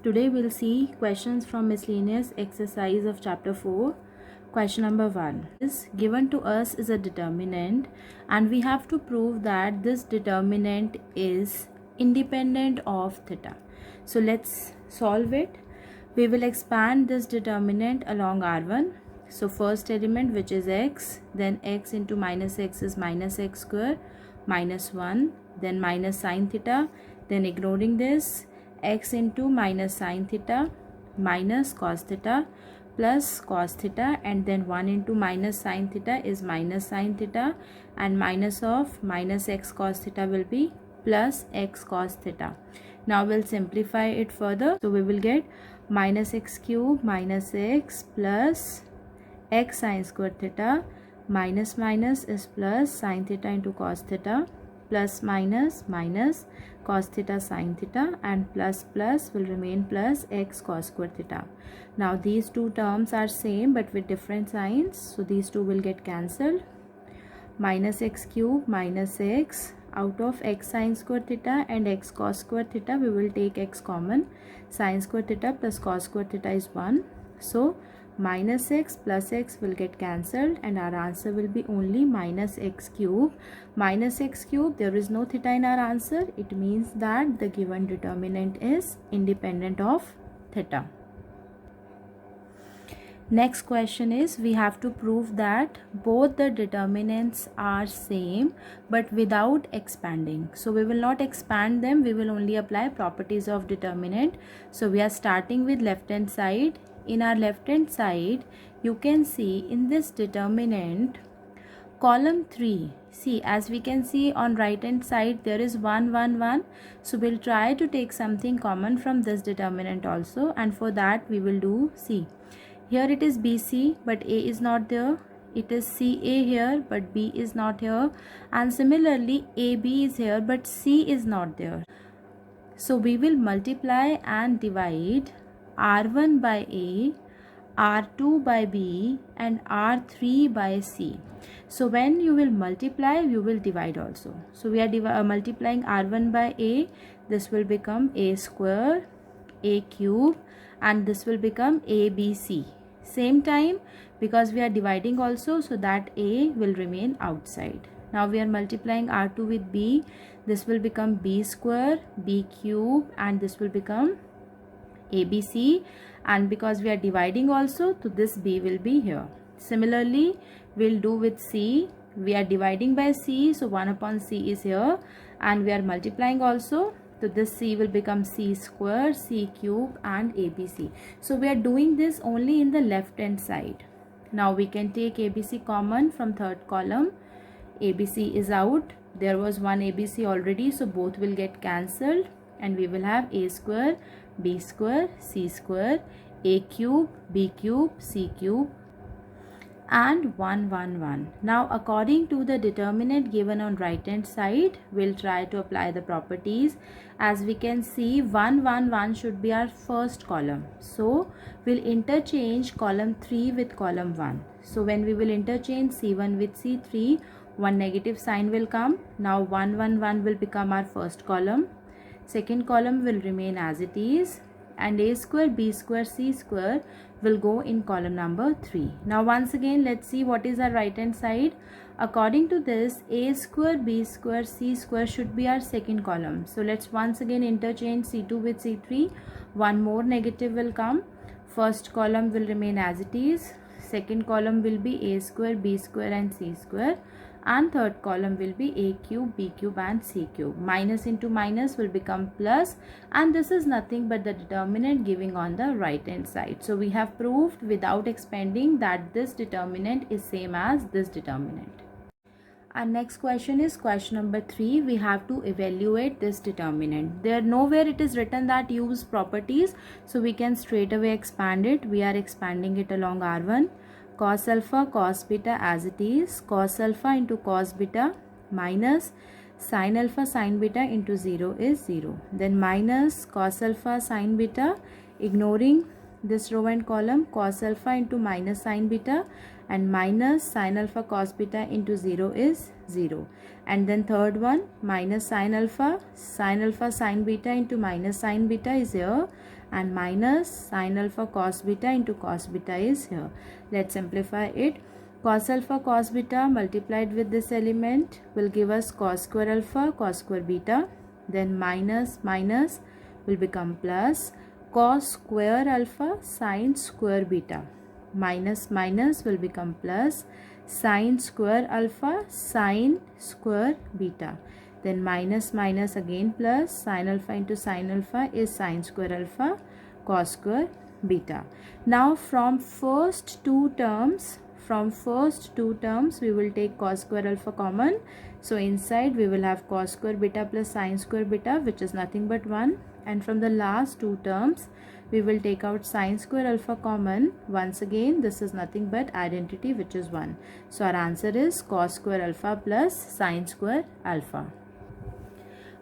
Today we'll see questions from miscellaneous exercise of chapter 4. Question number 1 is given to us is a determinant and we have to prove that this determinant is independent of theta. So let's solve it. We will expand this determinant along R1. So first element, which is x, then x into minus x is minus x square minus 1, then minus sine theta, then ignoring this, x into minus sine theta minus cos theta plus cos theta, and then 1 into minus sine theta is minus sine theta, and minus of minus x cos theta will be plus x cos theta. Now we'll simplify it further. So we will get minus x cube minus x plus x sine square theta minus minus is plus sine theta into cos theta plus minus minus cos theta sine theta, and plus plus will remain plus x cos square theta. Now these two terms are same but with different signs, so these two will get cancelled. Minus x cube minus x, out of x sine square theta and x cos square theta we will take x common. Sine square theta plus cos square theta is 1, so minus x plus x will get cancelled and our answer will be only minus x cube. Minus x cube, there is no theta in our answer. It means that the given determinant is independent of theta. Next question is we have to prove that both the determinants are same but without expanding. So we will not expand them, we will only apply properties of determinant. So we are starting with left hand side. In our left hand side you can see in this determinant column 3, see, as we can see on right hand side there is 1 1 1, so we'll try to take something common from this determinant also, and for that we will do C. Here it is BC but A is not there, it is CA here but B is not here, and similarly AB is here but C is not there. So we will multiply and divide R1 by A, R2 by B and R3 by C. So when you will multiply, you will divide also. So we are multiplying R1 by A, this will become A square, A cube, and this will become ABC. Same time, because we are dividing also, so that A will remain outside. Now we are multiplying R2 with B, this will become B square, B cube, and this will become ABC, and because we are dividing also, so this B will be here. Similarly, we'll do with C. We are dividing by C, so 1 upon C is here, and we are multiplying also, so this C will become C square, C cube, and ABC. So we are doing this only in the left hand side. Now we can take ABC common from third column. ABC is out. There was one ABC already, so both will get cancelled, and we will have A square, B square, C square, A cube, B cube, C cube, and 1 1 1. Now according to the determinant given on right hand side, we'll try to apply the properties. As we can see, 1 1 1 should be our first column, so we'll interchange column 3 with column 1. So when we will interchange C1 with C3, one negative sign will come. Now 1 1 1 will become our first column, second column will remain as it is, and A square, B square, C square will go in column number 3. Now once again let's see what is our right hand side. According to this, A square, B square, C square should be our second column. So let's once again interchange C2 with C3. One more negative will come. First column will remain as it is. Second column will be A square, B square, and C square, and third column will be A cube, B cube, and C cube. Minus into minus will become plus, and this is nothing but the determinant giving on the right hand side. So we have proved without expanding that this determinant is same as this determinant. Our next question is question number 3. We have to evaluate this determinant. There nowhere it is written that use properties, so we can straight away expand it. We are expanding it along R1. Cos alpha cos beta as it is, cos alpha into cos beta minus sin alpha sin beta into 0 is 0. Then minus cos alpha sin beta, ignoring this row and column, cos alpha into minus sin beta, and minus sin alpha cos beta into 0 is 0. And then third one, minus sin alpha sin beta into minus sin beta is here, and minus sin alpha cos beta into cos beta is here. Let's simplify it. Cos alpha cos beta multiplied with this element will give us cos square alpha cos square beta, then minus minus will become plus cos square alpha sin square beta, minus minus will become plus sin square alpha sin square beta, then minus minus again plus sin alpha into sin alpha is sin square alpha cos square beta. Now from first two terms we will take cos square alpha common. So inside we will have cos square beta plus sin square beta, which is nothing but 1, and from the last two terms we will take out sin square alpha common. Once again this is nothing but identity, which is 1. So our answer is cos square alpha plus sin square alpha.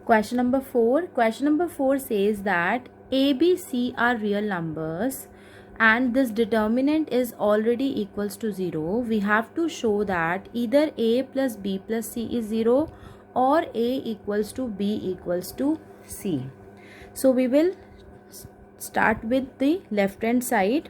Question number 4. Question number 4 says that A, B, C are real numbers and this determinant is already equals to 0. We have to show that either A plus B plus C is 0 or A equals to B equals to C. So we will start with the left hand side.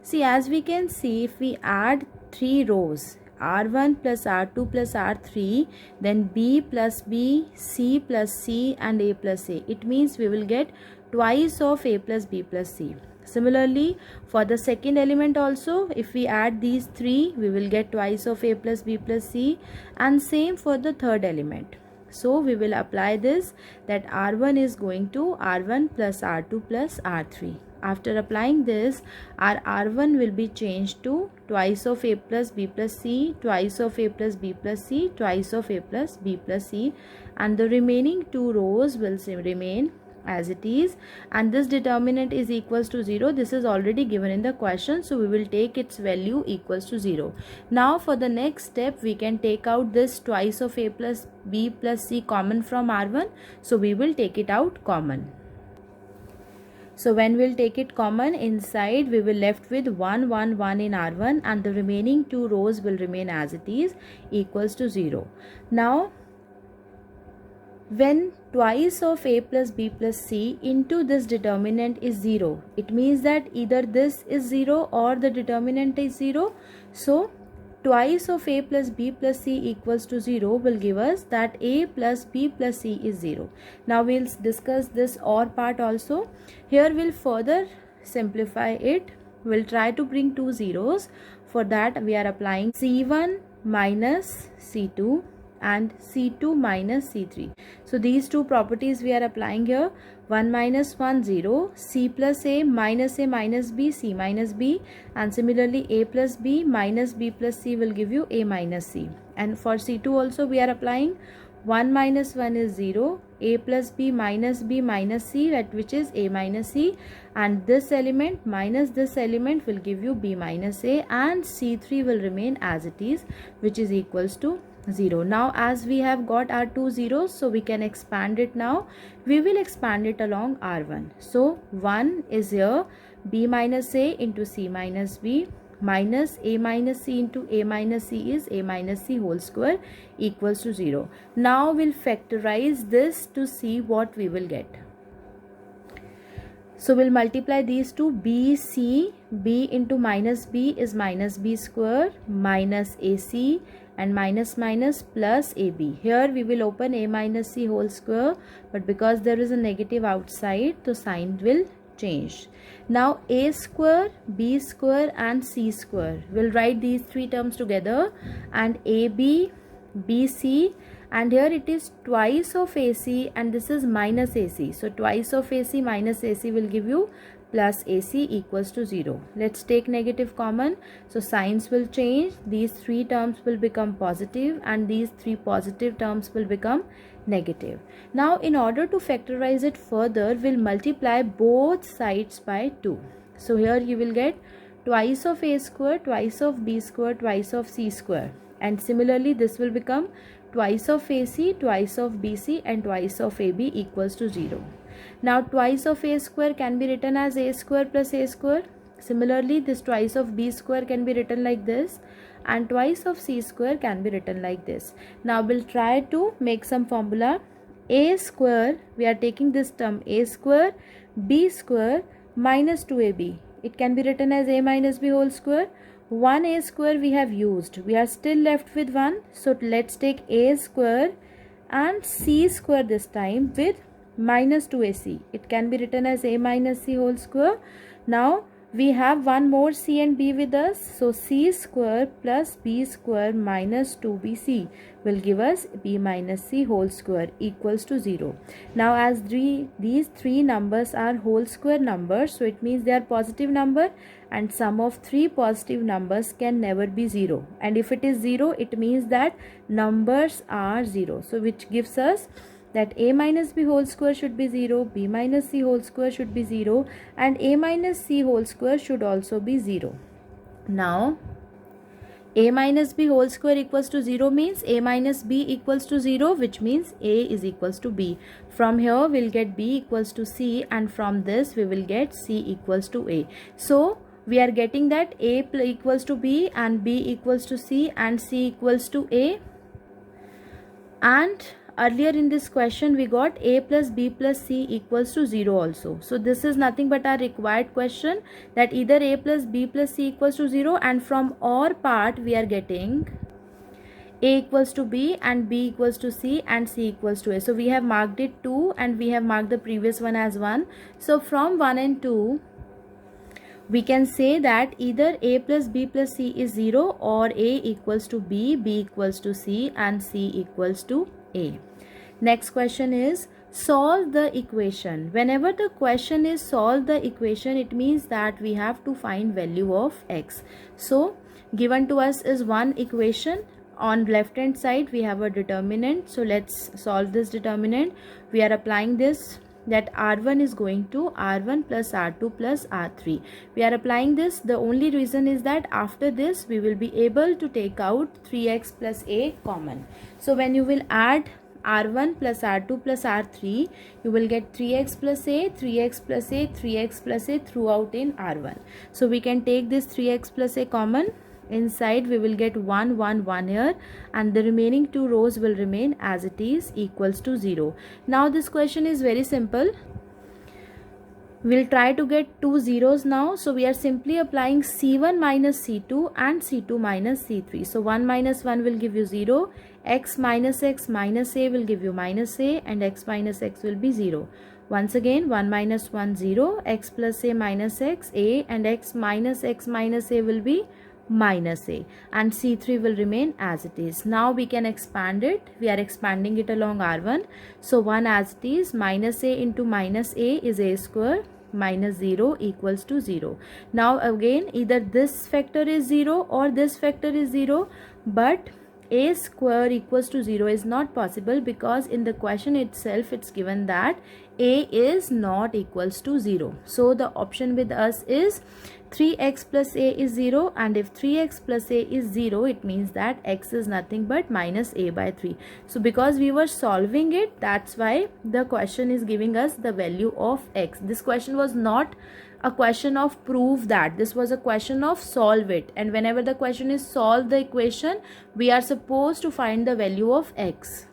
See, as we can see, if we add 3 rows, R1 plus R2 plus R3, then B plus B, C plus C and A plus A, it means we will get twice of A plus B plus C. Similarly, for the second element also, if we add these 3, we will get twice of A plus B plus C, and same for the third element. So we will apply this, that R1 is going to R1 plus R2 plus R3. After applying this, our R1 will be changed to twice of A plus B plus C, twice of A plus B plus C, twice of A plus B plus C, and the remaining 2 rows will remain as it is, and this determinant is equals to 0. This is already given in the question, so we will take its value equals to 0. Now for the next step, we can take out this twice of A plus B plus C common from R1, so we will take it out common. So when we'll take it common, inside we will left with 1 1 1 in R1 and the remaining 2 rows will remain as it is, equals to 0. Now when twice of A plus B plus C into this determinant is 0, it means that either this is 0 or the determinant is 0. So twice of A plus B plus C equals to 0 will give us that A plus B plus C is 0. Now we'll discuss this OR part also. Here we'll further simplify it. We'll try to bring 2 zeros. For that we are applying C1 minus C2 and C2 minus C3. So these two properties we are applying here. 1 minus 1 0, C plus A minus B, C minus B, and similarly A plus B minus B plus C will give you A minus C. And for C2 also we are applying 1 minus 1 is 0, A plus B minus C, at which is A minus C, and this element minus this element will give you B minus A, and C3 will remain as it is, which is equals to 0. Now as we have got our 2 zeros, so we can expand it now. We will expand it along R1. So 1 is here, B minus A into C minus B, minus A minus C into A minus C is A minus C whole square equals to 0. Now we'll factorize this to see what we will get. So we'll multiply these two. B, C, B into minus B is minus B square minus AC, and minus minus plus AB. Here we will open A minus C whole square, but because there is a negative outside, the sign will change. Now A square, B square and C square. We'll write these 3 terms together, and AB, BC, and here it is twice of AC and this is minus AC. So twice of AC minus AC will give you plus AC equals to 0. Let's take negative common. So signs will change. These 3 terms will become positive and these 3 positive terms will become negative. Now in order to factorize it further, we'll multiply both sides by 2. So here you will get twice of A square, twice of B square, twice of C square. And similarly this will become twice of AC, twice of BC and twice of AB equals to 0. Now twice of A square can be written as A square plus A square. Similarly this twice of B square can be written like this, and twice of C square can be written like this. Now we'll try to make some formula. A square, we are taking this term A square, B square minus 2ab. It can be written as a minus b whole square. 1a square we have used. We are still left with 1. So let's take a square and c square this time with minus 2ac. It can be written as a minus c whole square. Now we have one more c and b with us. So c square plus b square minus 2bc will give us b minus c whole square equals to 0. Now as these three numbers are whole square numbers, so it means they are positive number, and sum of three positive numbers can never be 0. And if it is 0, it means that numbers are 0. So which gives us that a minus b whole square should be 0, b minus c whole square should be 0, and a minus c whole square should also be 0. Now a minus b whole square equals to 0 means a minus b equals to 0, which means a is equals to b. From here we'll get b equals to c, and from this we will get c equals to a. So we are getting that a equals to b and b equals to c and c equals to a. And earlier in this question we got a plus b plus c equals to 0 also. So this is nothing but our required question, that either a plus b plus c equals to 0, and from our part we are getting a equals to b and b equals to c and c equals to a. So we have marked it 2 and we have marked the previous one as 1. So from 1 and 2 we can say that either a plus b plus c is 0, or a equals to b, b equals to c and c equals to a. Next question is solve the equation. Whenever the question is solve the equation, it means that we have to find value of x. So given to us is one equation. On left hand side we have a determinant. So let's solve this determinant. We are applying this, that r1 is going to r1 plus r2 plus r3. We are applying this. The only reason is that after this we will be able to take out 3x plus a common. So when you will add r1 plus r2 plus r3, you will get 3x plus a, 3x plus a, 3x plus a throughout in r1. So we can take this 3x plus a common. Inside we will get 1 1 1 here, and the remaining two rows will remain as it is, equals to 0. Now this question is very simple. We'll try to get two zeros now. So we are simply applying c1 minus c2 and c2 minus c3. So 1 minus 1 will give you 0, x minus a will give you minus a, and x minus x will be 0. Once again 1 minus 1 0, x plus a minus x a, and x minus a will be minus a, and c3 will remain as it is. Now we can expand it. We are expanding it along r1. So 1 as it is, minus a into minus a is a square, minus 0 equals to 0. Now again either this factor is 0 or this factor is 0, but a square equals to 0 is not possible, because in the question itself it's given that a is not equals to 0. So the option with us is 3x plus a is 0, and if 3x plus a is 0, it means that x is nothing but minus a by 3. So because we were solving it, that's why the question is giving us the value of x. This question was not a question of prove that, this was a question of solve it, and whenever the question is solve the equation, we are supposed to find the value of x.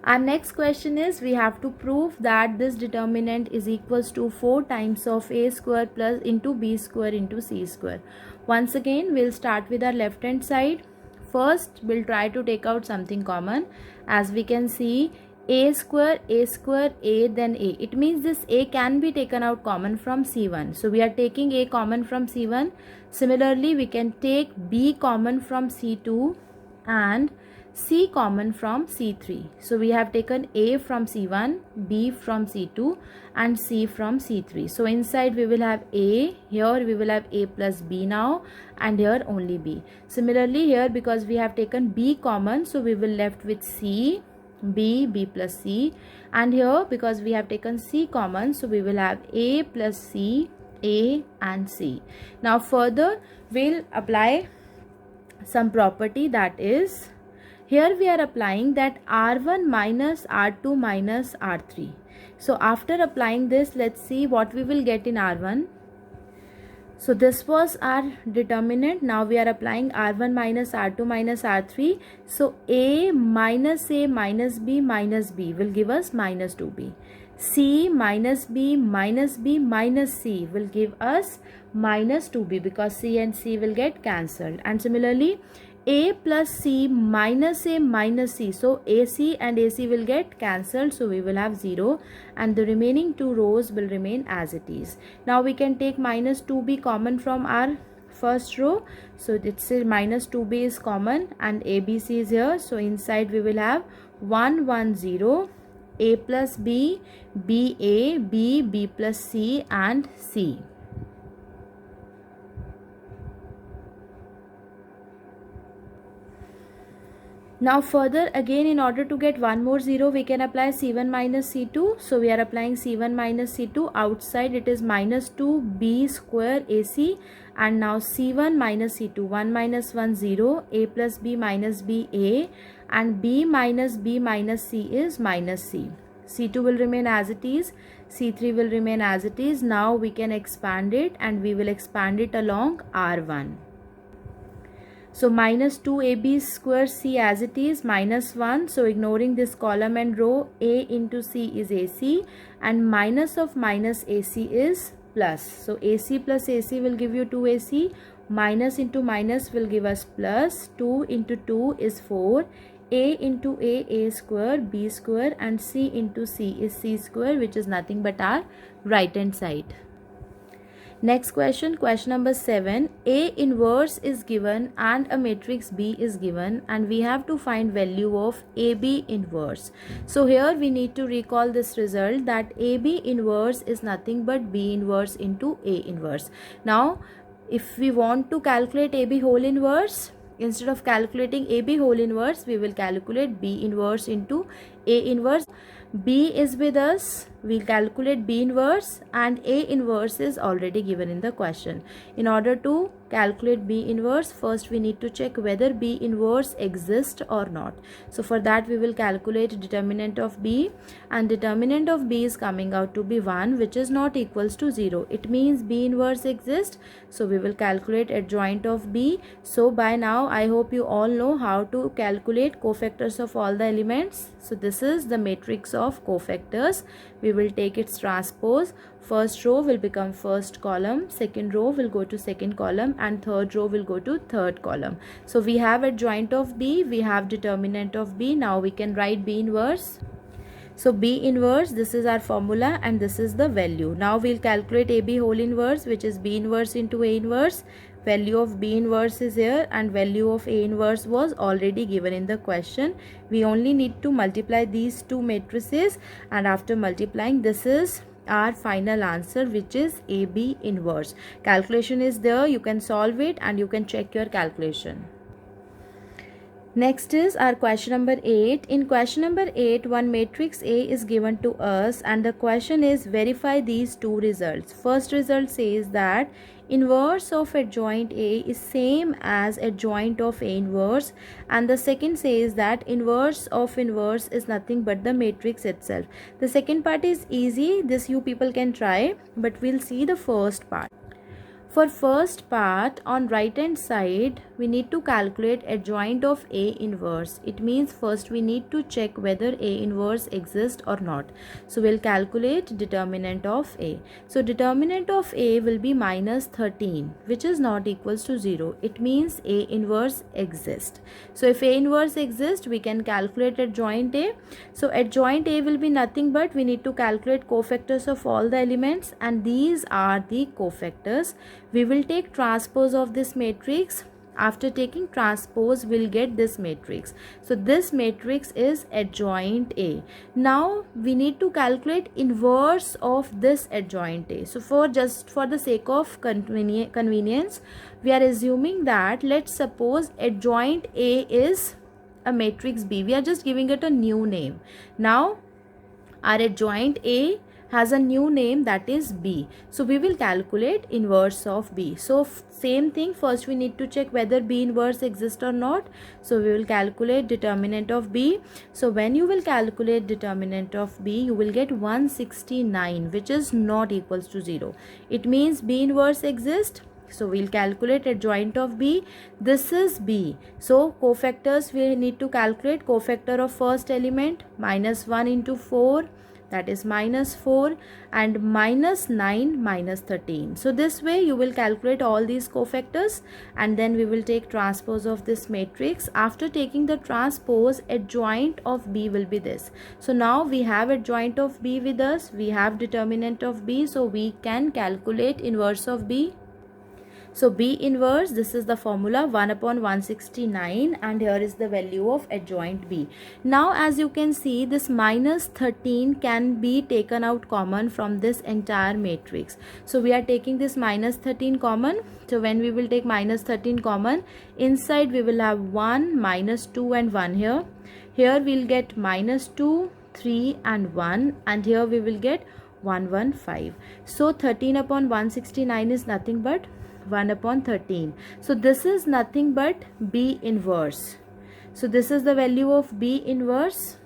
Our next question is we have to prove that this determinant is equals to 4 times of a square plus into b square into c square. Once again we'll start with our left hand side. First we'll try to take out something common. As we can see, a square, a, then a. It means this a can be taken out common from c1. So we are taking a common from c1. Similarly, we can take b common from c2 and c common from c3. So we have taken a from c1, b from c2 and c from c3. So inside we will have a, here we will have a plus b now, and here only b. Similarly here, because we have taken b common, so we will left with c, b, b plus c, and here because we have taken c common, so we will have a plus c, a and c. Now further we'll apply some property, that is, here we are applying that r1 minus r2 minus r3. So after applying this, let's see what we will get in r1. So this was our determinant. Now we are applying R1 minus R2 minus R3. So A minus B minus B will give us minus 2B. C minus B minus B minus C will give us minus 2B, because C and C will get cancelled. And similarly, A plus C minus C, so AC and AC will get cancelled, so we will have 0, and the remaining two rows will remain as it is. Now we can take minus 2B common from our first row, so it's minus 2B is common and ABC is here, so inside we will have 1 1 0, A plus B, B A, B plus C and C. Now further again, in order to get one more 0, we can apply C1 minus C2. So we are applying C1 minus C2. Outside it is minus 2B square AC. And now C1 minus C2. 1 minus 1 0. A plus B minus B A. And B minus C is minus C. C2 will remain as it is. C3 will remain as it is. Now we can expand it, and we will expand it along R1. So minus 2AB square C as it is, minus 1. So ignoring this column and row, A into C is AC, and minus of minus AC is plus. So AC plus AC will give you 2AC. Minus into minus will give us plus. 2 into 2 is 4. A into A square, B square, and C into C is C square, which is nothing but our right hand side. Next question, question number 7. A inverse is given and a matrix B is given, and we have to find value of AB inverse. So here we need to recall this result, that AB inverse is nothing but B inverse into A inverse. Now if we want to calculate AB whole inverse, instead of calculating AB whole inverse, we will calculate B inverse into A inverse. B is with us, we'll calculate B inverse, and A inverse is already given in the question. In order to calculate B inverse, first we need to check whether B inverse exists or not. So for that we will calculate determinant of B, and determinant of B is coming out to be 1, which is not equals to 0. It means B inverse exists, so we will calculate adjoint of B. So by now I hope you all know how to calculate cofactors of all the elements. So this is the matrix of cofactors. We will take its transpose. First row will become first column, second row will go to second column, and third row will go to third column. So we have adjoint of B, we have determinant of B. Now we can write B inverse. So B inverse, this is our formula and this is the value. Now we'll calculate AB whole inverse, which is B inverse into A inverse. Value of B inverse is here, and value of A inverse was already given in the question. We only need to multiply these two matrices, and after multiplying, this is our final answer, which is AB inverse. Calculation is there, you can solve it and you can check your calculation. Next is our question number 8. In question number 8, one matrix A is given to us, and the question is verify these two results. First result says that inverse of adjoint A is same as adjoint of A inverse, and the second says that inverse of inverse is nothing but the matrix itself. The second part is easy, this you people can try, but we'll see the first part. For first part, on right hand side, we need to calculate adjoint of A inverse. It means first we need to check whether A inverse exists or not. So we'll calculate determinant of A. So determinant of A will be minus 13, which is not equals to 0. It means A inverse exists. So if A inverse exists, we can calculate adjoint A. So adjoint A will be nothing but we need to calculate cofactors of all the elements, and these are the cofactors. We will take transpose of this matrix. After taking transpose, we'll get this matrix. So this matrix is adjoint A. Now we need to calculate inverse of this adjoint A. So for the sake of convenience, we are assuming that, let's suppose adjoint A is a matrix B. We are just giving it a new name. Now our adjoint A has a new name, that is B. So we will calculate inverse of B. So same thing, first we need to check whether B inverse exists or not. So we will calculate determinant of B. So when you will calculate determinant of B, you will get 169, which is not equals to 0. It means B inverse exists. So we'll calculate adjoint of B. This is B. So cofactors we need to calculate. Cofactor of first element minus 1 into 4, that is minus 4, and minus 9 minus 13. So this way you will calculate all these cofactors, and then we will take transpose of this matrix. After taking the transpose, adjoint of B will be this. So now we have adjoint of B with us, we have determinant of B, so we can calculate inverse of B. So B inverse, this is the formula 1 upon 169, and here is the value of adjoint B. Now as you can see, this minus 13 can be taken out common from this entire matrix. So we are taking this minus 13 common. So when we will take minus 13 common, inside we will have 1, minus 2 and 1 here. Here we will get minus 2, 3 and 1, and here we will get 115. So 13 upon 169 is nothing but 1 upon 13. So this is nothing but B inverse. So this is the value of B inverse,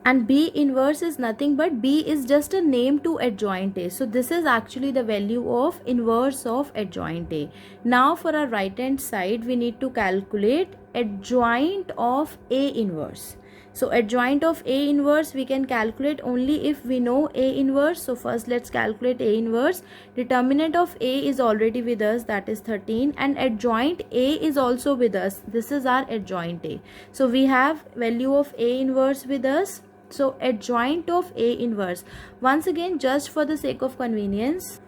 and B inverse is nothing but, B is just a name to adjoint A. So this is actually the value of inverse of adjoint A. Now for our right hand side, we need to calculate adjoint of A inverse. So adjoint of A inverse we can calculate only if we know A inverse. So first let's calculate A inverse. Determinant of A is already with us, that is 13, and adjoint A is also with us. This is our adjoint A. So we have value of A inverse with us. So adjoint of A inverse, once again just for the sake of convenience,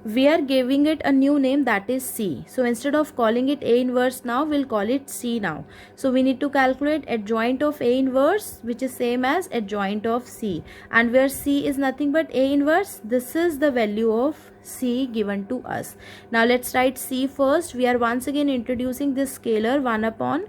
we are giving it a new name, that is C. So instead of calling it A inverse now, we'll call it C now. So we need to calculate adjoint of A inverse, which is same as adjoint of C, and where C is nothing but A inverse, this is the value of C given to us. Now let's write C first. We are once again introducing this scalar 1 upon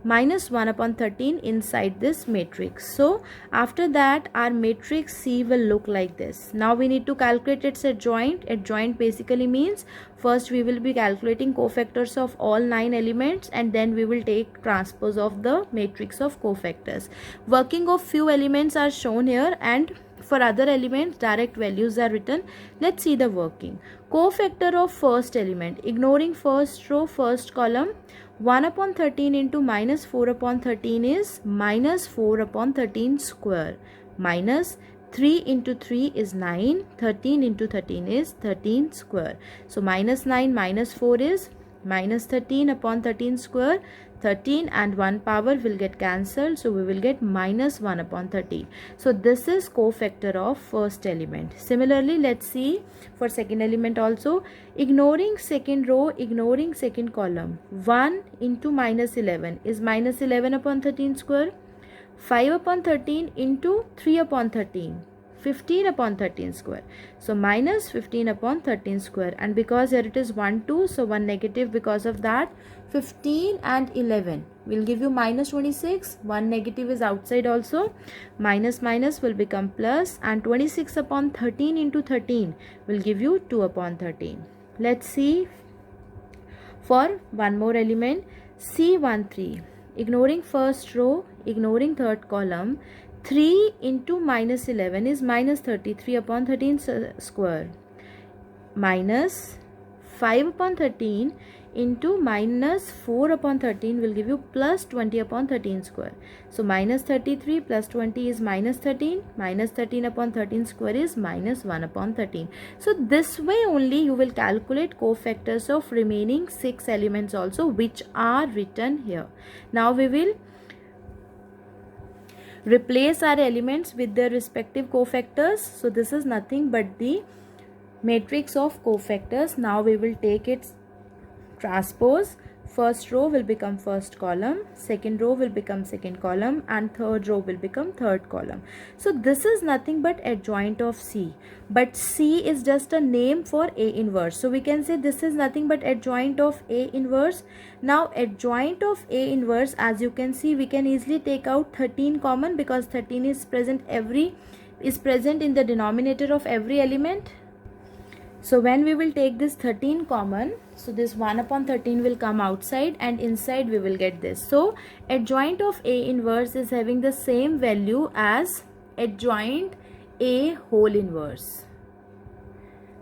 minus 1 upon 13 inside this matrix. So after that our matrix C will look like this. Now we need to calculate its adjoint. Adjoint basically means first we will be calculating cofactors of all 9 elements, and then we will take transpose of the matrix of cofactors. Working of few elements are shown here, and for other elements direct values are written. Let's see the working. Cofactor of first element, ignoring first row, first column, 1 upon 13 into minus 4 upon 13 is minus 4 upon 13 square, minus 3 into 3 is 9, 13 into 13 is 13 square. So minus 9 minus 4 is minus 13 upon 13 square. 13 and 1 power will get cancelled, so we will get minus 1 upon 13. So this is cofactor of first element. Similarly, let's see for second element also. Ignoring second row, ignoring second column, 1 into minus 11 is minus 11 upon 13 square. 5 upon 13 into 3 upon 13, 15 upon 13 square. So minus 15 upon 13 square, and because here it is 1 2, so 1 negative, because of that 15 and 11 will give you minus 26. 1 negative is outside also, minus minus will become plus, and 26 upon 13 into 13 will give you 2 upon 13. Let's see for one more element, C13. Ignoring first row, ignoring third column, 3 into minus 11 is minus 33 upon 13 square, minus 5 upon 13 into minus 4 upon 13 will give you plus 20 upon 13 square. So minus 33 plus 20 is minus 13, minus 13 upon 13 square is minus 1 upon 13. So this way only you will calculate cofactors of remaining 6 elements also, which are written here. Now we will replace our elements with their respective cofactors. So this is nothing but the matrix of cofactors. Now we will take its transpose. First row will become first column, second row will become second column, and third row will become third column. So this is nothing but adjoint of C, but C is just a name for A inverse. So we can say this is nothing but adjoint of A inverse. Now adjoint of A inverse, as you can see, we can easily take out 13 common, because 13 is present in the denominator of every element. So when we will take this 13 common, so this 1 upon 13 will come outside, and inside we will get this. So adjoint of A inverse is having the same value as adjoint A whole inverse.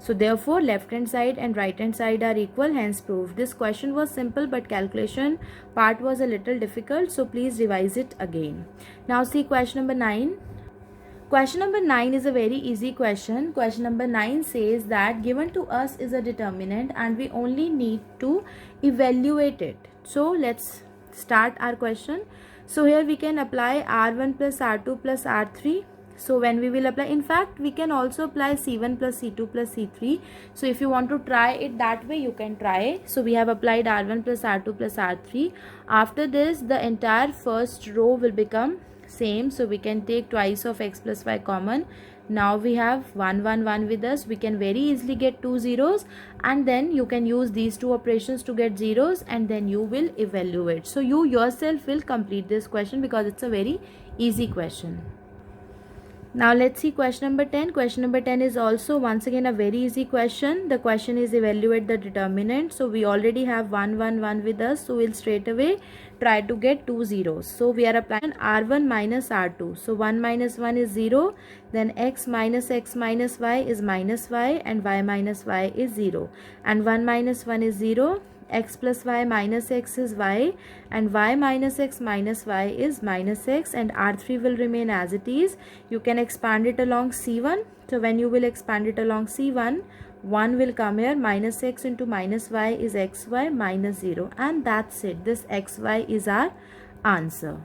So therefore left hand side and right hand side are equal, hence proved. This question was simple but calculation part was a little difficult, so please revise it again. Now see question number 9. Question number 9 is a very easy question. Question number 9 says that given to us is a determinant and we only need to evaluate it. So let's start our question. So here we can apply R1 plus R2 plus R3. So when we will apply, in fact we can also apply C1 plus C2 plus C3. So if you want to try it that way, you can try. So we have applied R1 plus R2 plus R3. After this, the entire first row will become same, so we can take twice of x plus y common. Now we have 1 1 1 with us. We can very easily get two zeros, and then you can use these two operations to get zeros, and then you will evaluate. So you yourself will complete this question because it's a very easy question. Now let's see question number 10. Question number 10 is also once again a very easy question. The question is evaluate the determinant. So we already have 1 1 1 with us, so we'll straight away try to get two zeros. So we are applying R1 minus R2. So 1 minus 1 is 0. Then x minus y is minus y, and y minus y is 0. And 1 minus 1 is 0. X plus y minus x is y, and y minus x minus y is minus x, and R3 will remain as it is. You can expand it along C1. So when you will expand it along C1, 1 will come here, minus x into minus y is xy minus 0, and that's it. This xy is our answer.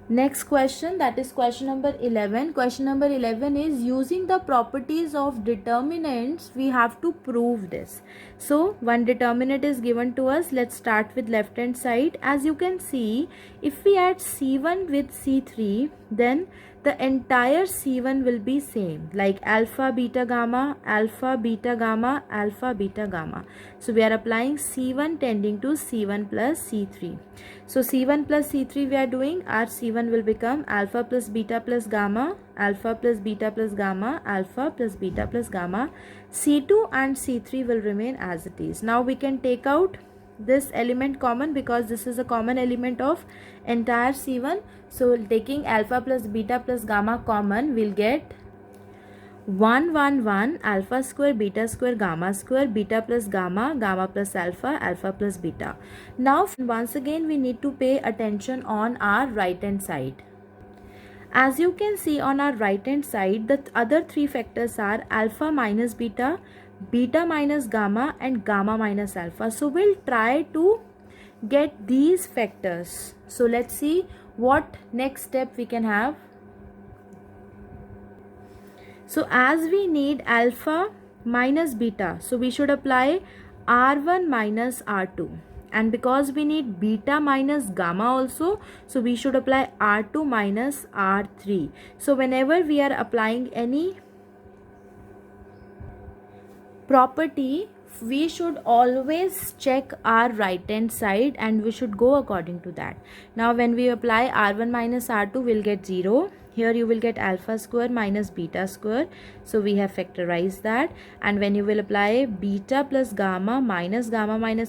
Next question, that is question number 11. Question number 11 is using the properties of determinants, we have to prove this. So one determinant is given to us. Let's start with left hand side. As you can see, if we add C1 with C3, then the entire C1 will be same, like alpha, beta, gamma, alpha, beta, gamma, alpha, beta, gamma. So we are applying C1 tending to C1 plus C3. So C1 plus C3 we are doing, our C1 will become alpha plus beta plus gamma, alpha plus beta plus gamma, alpha plus beta plus gamma. C2 and C3 will remain as it is. Now we can take out this element common because this is a common element of entire C1. So taking alpha plus beta plus gamma common, we'll get 1 1 1 alpha square beta square gamma square, beta plus gamma, gamma plus alpha, alpha plus beta. Now once again we need to pay attention on our right hand side. As you can see on our right hand side, the other three factors are alpha minus beta, beta minus gamma, and gamma minus alpha. So we'll try to get these factors. So let's see what next step we can have. So as we need alpha minus beta, so we should apply R1 minus R2. And because we need beta minus gamma also, so we should apply R2 minus R3. So whenever we are applying any property, we should always check our right hand side and we should go according to that. Now when we apply R1 minus R2, we'll get 0. Here you will get alpha square minus beta square. So we have factorized that. And when you will apply beta plus gamma minus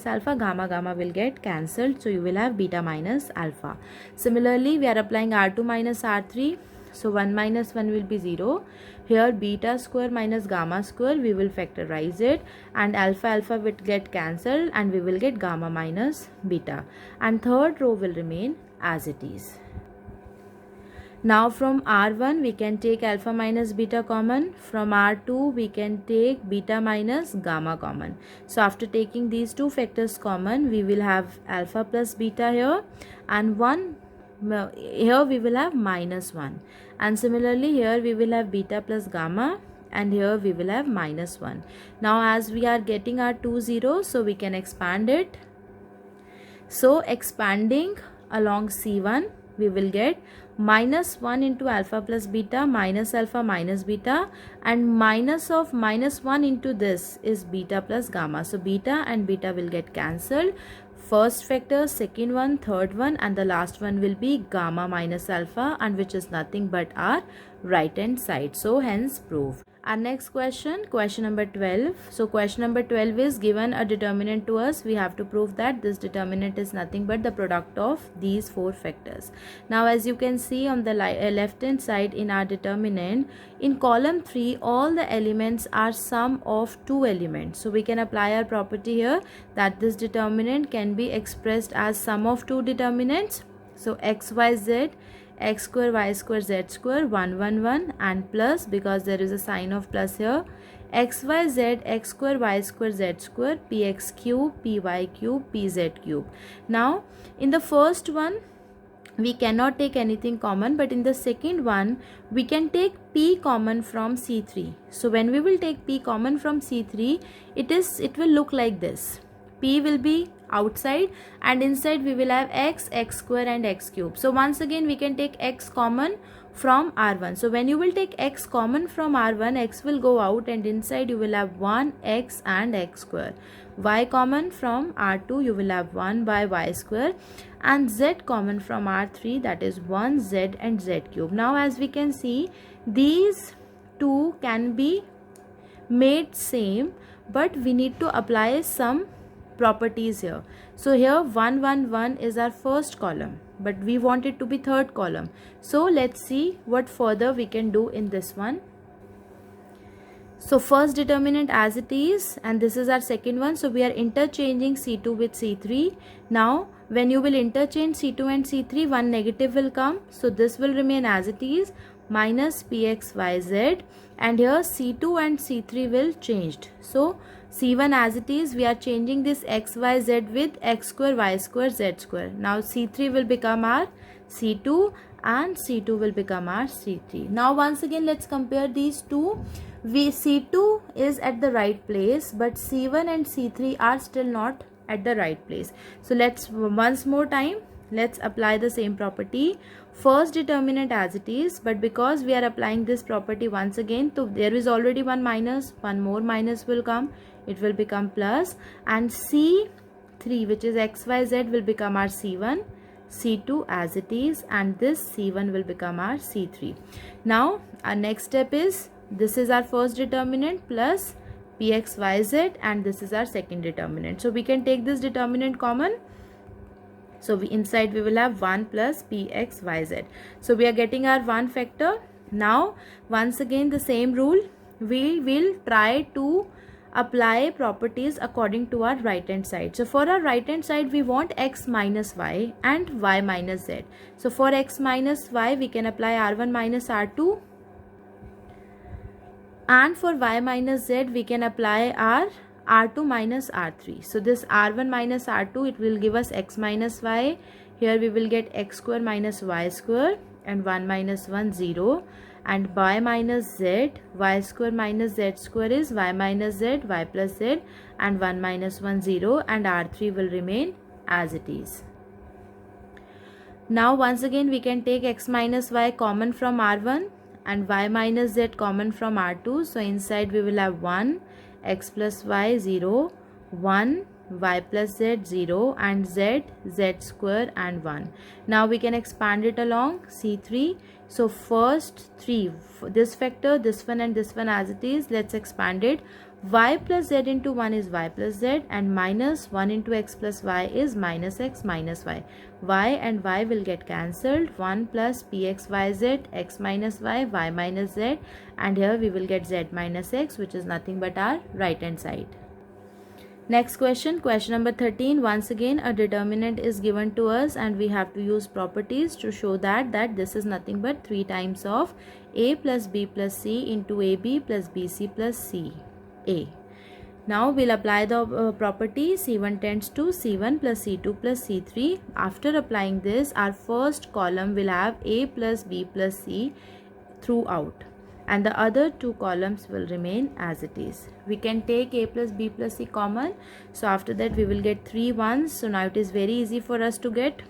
alpha, gamma will get cancelled. So you will have beta minus alpha. Similarly, we are applying R2 minus R3. So 1 minus 1 will be 0. Here beta square minus gamma square, we will factorize it, and alpha will get cancelled, and we will get gamma minus beta. And third row will remain as it is. Now from R1 we can take alpha minus beta common. From R2 we can take beta minus gamma common. So after taking these two factors common, we will have alpha plus beta here, and 1 here we will have minus 1, and similarly here we will have beta plus gamma, and here we will have minus 1. Now as we are getting our two zeros, so we can expand it. So expanding along C1, we will get minus 1 into alpha plus beta minus alpha minus beta, and minus of minus 1 into this is beta plus gamma. So beta and beta will get cancelled. First factor, second one, third one, and the last one will be gamma minus alpha, and which is nothing but our right hand side. So hence proof. Our next question, question number 12. So question number 12 is given a determinant to us. We have to prove that this determinant is nothing but the product of these four factors. Now as you can see on the left hand side in our determinant, in column 3 all the elements are sum of two elements. So we can apply our property here that this determinant can be expressed as sum of two determinants. So x, y, z, x square, y square, z square, 1, 1, 1 and plus, because there is a sign of plus here, x, y, z, x square, y square, z square, px cube, py cube, pz cube. Now in the first one we cannot take anything common, but in the second one we can take p common from C3. So when we will take p common from C3, it will look like this. P will be outside and inside we will have x, x square and x cube. So once again we can take x common from R1. So when you will take x common from R1, x will go out and inside you will have 1 x and x square. Y common from R2, you will have 1 by y square, and z common from R3, that is 1 z and z cube. Now as we can see, these two can be made same, but we need to apply some properties here. So here 1 1 1 is our first column, but we want it to be third column. So let's see what further we can do in this one. So first determinant as it is, and this is our second one. So we are interchanging C2 with C3. Now when you will interchange C2 and C3, one negative will come. So this will remain as it is, minus pxyz, and here C2 and C3 will changed. So C1 as it is, we are changing this xyz with x square, y square, z square. Now C3 will become our C2 and C2 will become our C3. Now once again let's compare these two. C2 is at the right place, but C1 and C3 are still not at the right place. So let's once more time, let's apply the same property. First determinant as it is, but because we are applying this property once again, so there is already one minus, one more minus will come, it will become plus, and C3, which is xyz, will become our C1, C2 as it is, and this C1 will become our C3. Now our next step is, this is our first determinant plus pxyz, and this is our second determinant. So we can take this determinant common. So inside we will have 1 plus pxyz. So we are getting our 1 factor. Now once again the same rule, we will try to apply properties according to our right hand side. So for our right hand side we want x minus y and y minus z. So for x minus y we can apply r1 minus r2, and for y minus z we can apply our r2 minus r3. So this r1 minus r2, it will give us x minus y. Here we will get x square minus y square, and 1 minus 1 0, and y minus z, y square minus z square is y minus z, y plus z, and 1 minus 1 0, and r3 will remain as it is. Now once again we can take x minus y common from r1 and y minus z common from r2. So inside we will have 1 x plus y 0, 1 y plus z 0, and z square and 1. Now we can expand it along C3. So first 3, this factor, this one and this one as it is, let's expand it. Y plus z into 1 is y plus z, and minus 1 into x plus y is minus x minus y. Y and y will get cancelled. 1 plus pxyz, x minus y, y minus z, and here we will get z minus x, which is nothing but our right hand side. Next question, question number 13. Once again a determinant is given to us, and we have to use properties to show that this is nothing but 3 times of a plus b plus c into ab plus bc plus c a. Now we'll apply the property C1 tends to C1 plus C2 plus C3. After applying this, our first column will have a plus b plus c throughout, and the other 2 columns will remain as it is. We can take a plus b plus c common. So after that we will get 3 1s. So now it is very easy for us to get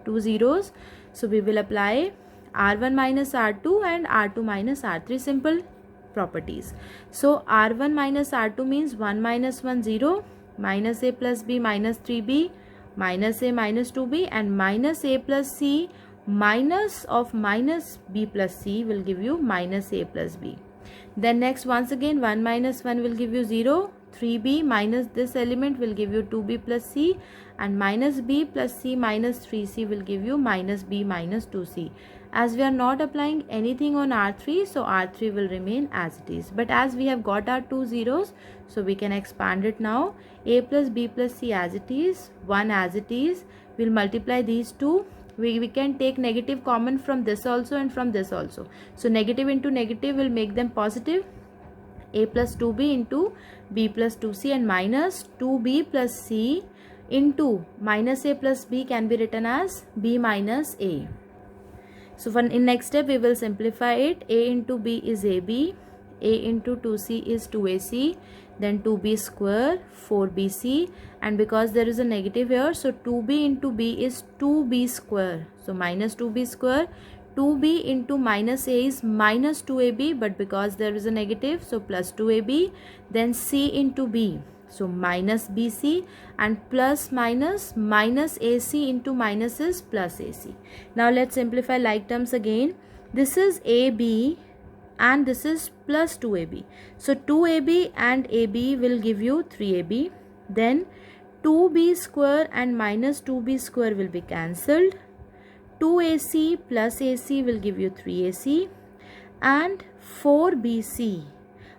2 zeros. So we will apply r1 minus r2 and r2 minus r3, simple properties. So r1 minus r2 means 1 minus 1 0, minus a plus b minus 3b, minus a minus 2b, and minus a plus c minus of minus b plus c will give you minus a plus b. Then next, once again 1 minus 1 will give you 0. 3b minus this element will give you 2b plus c, and minus b plus c minus 3c will give you minus b minus 2c. As we are not applying anything on R3, so R3 will remain as it is. But as we have got our two zeros, so we can expand it now. A plus b plus c as it is, 1 as it is. We'll multiply these two. We can take negative common from this also and from this also. So negative into negative will make them positive. A plus 2b into b plus 2c, and minus 2b plus c into minus a plus b can be written as b minus a. So for in next step we will simplify it. A into b is ab, a into 2c is 2ac, then 2b square 4bc, and because there is a negative here, so 2b into b is 2b square, so minus 2b square. 2b into minus a is minus 2ab, but because there is a negative, so plus 2ab. Then c into b, so minus bc, and plus minus ac into minus is plus ac. Now let's simplify like terms again. This is ab and this is plus 2ab. So 2ab and ab will give you 3ab. Then 2b square and minus 2b square will be cancelled. 2ac plus ac will give you 3ac, and 4bc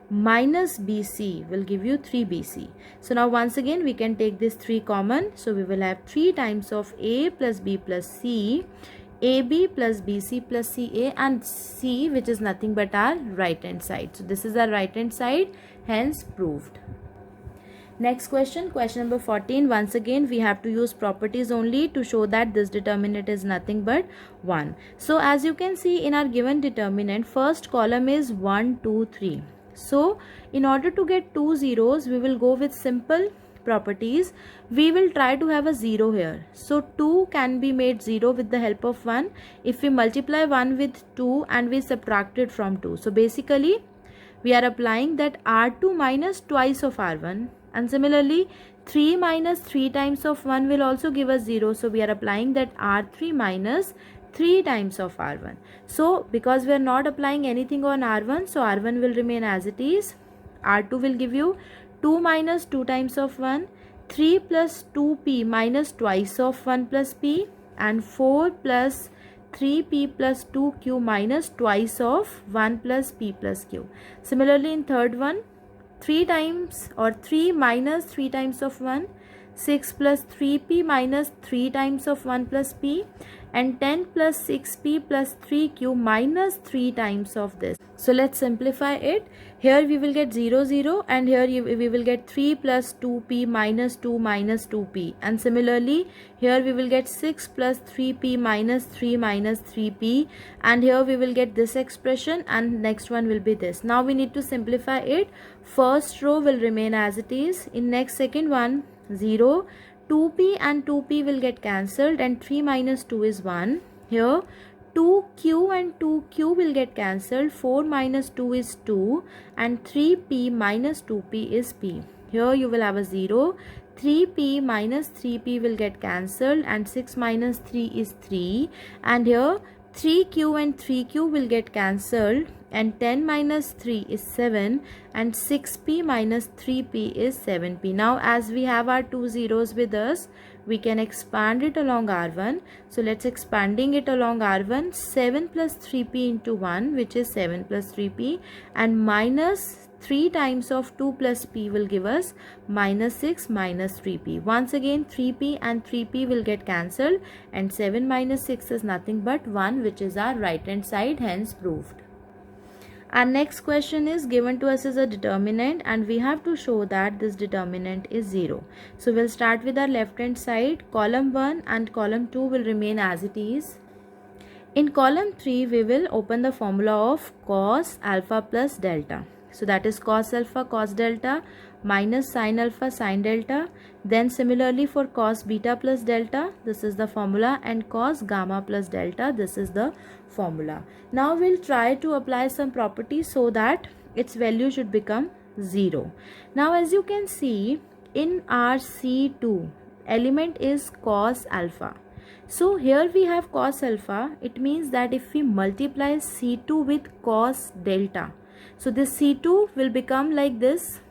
minus bc will give you 3bc. So now once again we can take this 3 common. So we will have 3 times of a plus b plus c, ab plus bc plus ca, and c, which is nothing but our right hand side. So this is our right hand side, hence proved. Next question, question number 14. Once again we have to use properties only to show that this determinant is nothing but 1. So as you can see in our given determinant, first column is 1, 2, 3. So in order to get two zeros, we will go with simple properties. We will try to have a 0 here. So 2 can be made 0 with the help of 1 if we multiply 1 with 2 and we subtract it from 2. So basically we are applying that R2 minus twice of R1, and similarly 3 minus 3 times of 1 will also give us 0. So we are applying that R3 minus 3 times of R1. So because we are not applying anything on R1, so R1 will remain as it is. R2 will give you 2 minus 2 times of 1, 3 plus 2p minus twice of 1 plus p, and 4 plus 3p plus 2q minus twice of 1 plus p plus q. Similarly in third one, 3 times or 3 minus 3 times of 1, 6 plus 3p minus 3 times of 1 plus p, and 10 plus 6p plus 3q minus 3 times of this. So let's simplify it. Here we will get 0, 0, and here we will get 3 plus 2p minus 2 minus 2p, and similarly here we will get 6 plus 3p minus 3 minus 3p, and here we will get this expression, and next one will be this. Now we need to simplify it. First row will remain as it is. In next second one, 0, 2p and 2p will get cancelled, and 3 minus 2 is 1. Here 2q and 2q will get cancelled, 4 minus 2 is 2, and 3p minus 2p is p. Here you will have a 0, 3p minus 3p will get cancelled, and 6 minus 3 is 3, and here 3q and 3q will get cancelled, and 10 minus 3 is 7, and 6p minus 3p is 7p. Now as we have our two zeros with us, we can expand it along R1. So let's expanding it along R1. 7 plus 3p into 1, which is 7 plus 3p, and minus 3 times of 2 plus p will give us minus 6 minus 3p. Once again 3p and 3p will get cancelled, and 7 minus 6 is nothing but 1, which is our right hand side, hence proved. Our next question is given to us as a determinant, and we have to show that this determinant is 0. So we'll start with our left hand side. Column 1 and column 2 will remain as it is. In column 3 we will open the formula of cos alpha plus delta. So that is cos alpha cos delta minus sin alpha sin delta. Then similarly for cos beta plus delta, this is the formula, and cos gamma plus delta, this is the formula. Now we'll try to apply some properties so that its value should become 0. Now as you can see in our C2, element is cos alpha. So here we have cos alpha. It means that if we multiply C2 with cos delta, So this C2 will become like this,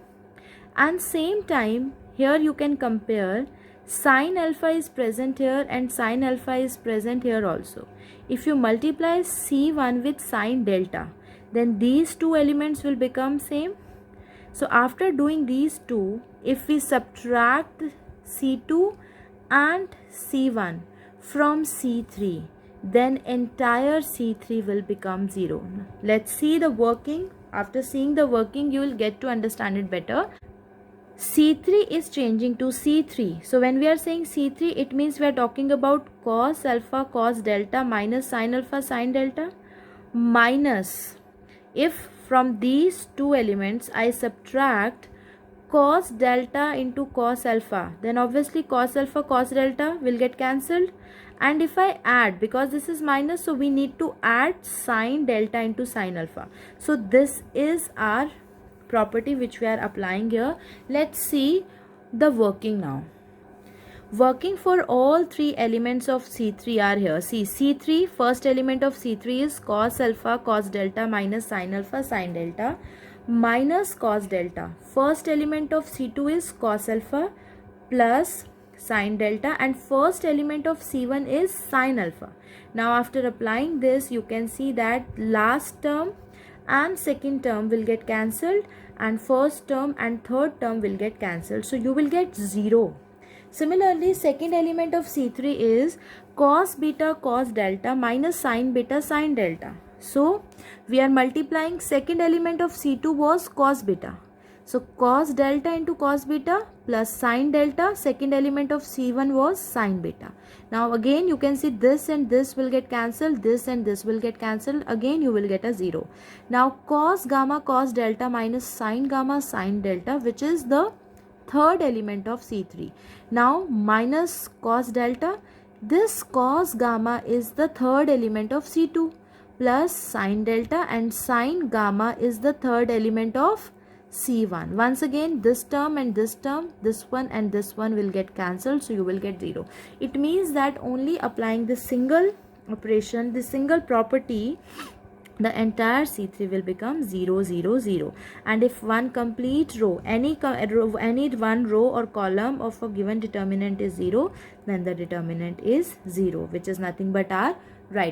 and same time here you can compare sine alpha is present here and sine alpha is present here also. If you multiply C1 with sine delta, then these two elements will become same. So after doing these two, if we subtract C2 and C1 from C3, then entire C3 will become 0. Let's see the working. After seeing the working, you will get to understand it better. C3 is changing to C3. So when we are saying C3, it means we are talking about cos alpha cos delta minus sin alpha sin delta, minus, if from these two elements I subtract cos delta into cos alpha, then obviously cos alpha cos delta will get cancelled. And if I add, because this is minus, so we need to add sin delta into sin alpha. So this is our property which we are applying here. Let's see the working now. Working for all three elements of C3 are here. See, C3, first element of C3 is cos alpha cos delta minus sin alpha sin delta minus cos delta. First element of C2 is cos alpha plus sin delta, and first element of C1 is sin alpha. Now after applying this, you can see that last term and second term will get cancelled, and first term and third term will get cancelled. So you will get 0. Similarly, second element of C3 is cos beta cos delta minus sin beta sin delta. So we are multiplying, second element of C2 was cos beta. So cos delta into cos beta plus sin delta, second element of C1 was sin beta. Now again you can see this and this will get cancelled, this and this will get cancelled, again you will get a 0. Now cos gamma cos delta minus sin gamma sin delta, which is the third element of C3. Now minus cos delta, this cos gamma is the third element of C2 plus sin delta, and sin gamma is the third element of C1. Once again this term and this term, this one and this one will get cancelled, so you will get 0. It means that only applying this single operation, this single property, the entire C3 will become 0 0 0. And if one complete row, any one row or column of a given determinant is 0, then the determinant is 0, which is nothing but our right.